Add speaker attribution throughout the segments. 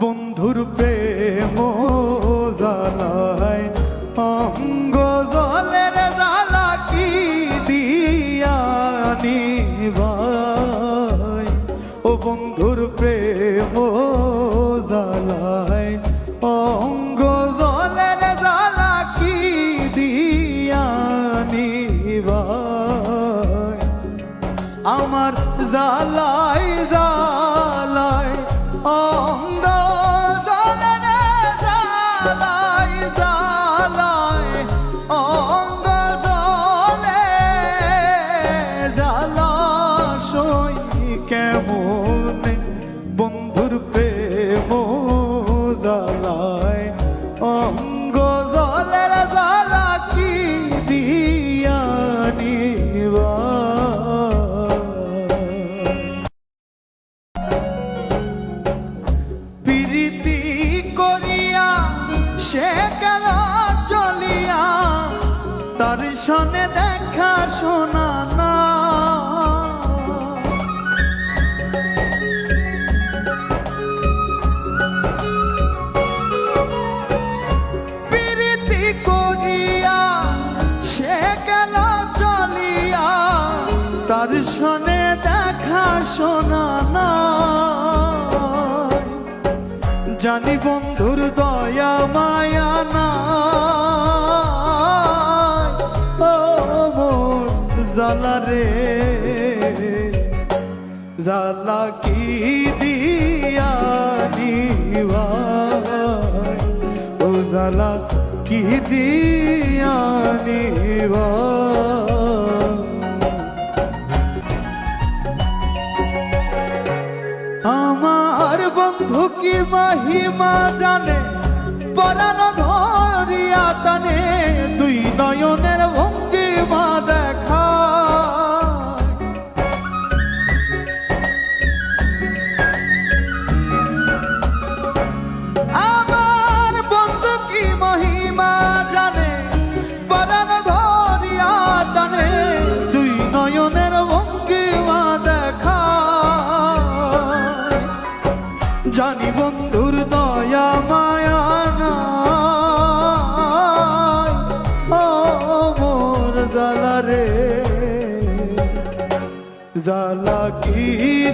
Speaker 1: বন্ধুর প্রেম জ্বালায় অঙ্গ জলের জ্বালা কি দিয়া নিভাই। ও বন্ধুর প্রেম জ্বালায় অঙ্গ জলের জ্বালা কি দিয়া নিভাই। আমার জ্বালায় জ্বালায় অঙ্গ জলের জ্বালায় জ্বালায় অঙ্গ জলে জ্বালাশয় কেমন বন্ধুর প্রেম জ্বালায় অঙ্গ জলের জ্বালা কি দিয়া নিবা। প্রীতি করিয়া সে গেল চলিয়া তার সনে দেখা শোনা না। প্রীতি করিয়া সে গেল চলিয়া তার সনে দেখা শোনা না। জানি বন্ধুর দয়া মায়া না ও মোর জ্বালা রে জ্বালা কি দিয়া নিভাই। ও জ্বালা কি দিয়া নিভাই। আমার বন্ধু কি মহিমা জানে পরাণ ধরিয়া টানে দুই নয়নের ভঙ্গিমা দেখা। আমার বন্ধু কি মহিমা জানে পরাণ ধরিয়া টানে দুই নয়নের ভঙ্গিমা দেখা। জানি বন্ধুর দয়া মায়া নাই ও মোর জ্বালা রে জ্বালা কি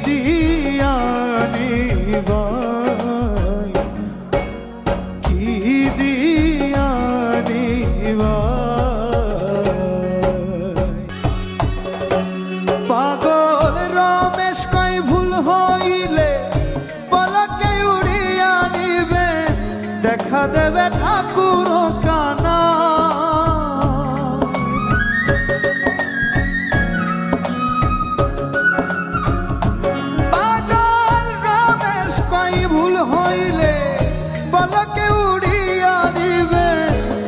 Speaker 1: দিয়া নিভাই। কি দিয়া নিভাই। পাগল রমেশ কই ভুল হইলে দেখা দেবে ঠাকুর কানা। পাগল রমেশ কই ভুল হইলে পলকে উড়িয়া দিবে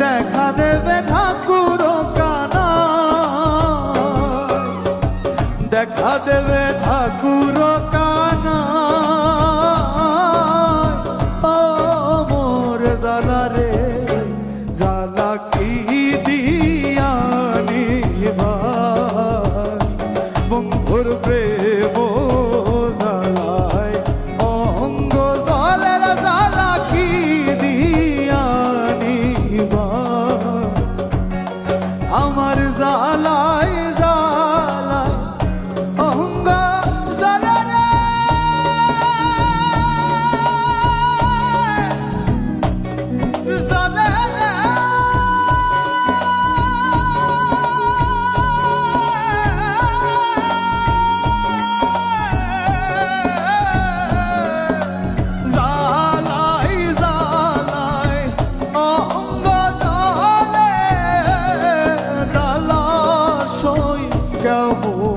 Speaker 1: দেখা দেবে ঠাকুর কানা। দেখা দেবে ঠাকুর কানা। জ্বালা রে জ্বালা কি দিয়া নিভাই। বন্ধুর প্রেম জ্বালায় অঙ্গ জলের জ্বালা কি দিয়া নিভাই। আমার জ্বালায় জ্বালায় অঙ্গ জলের কেমন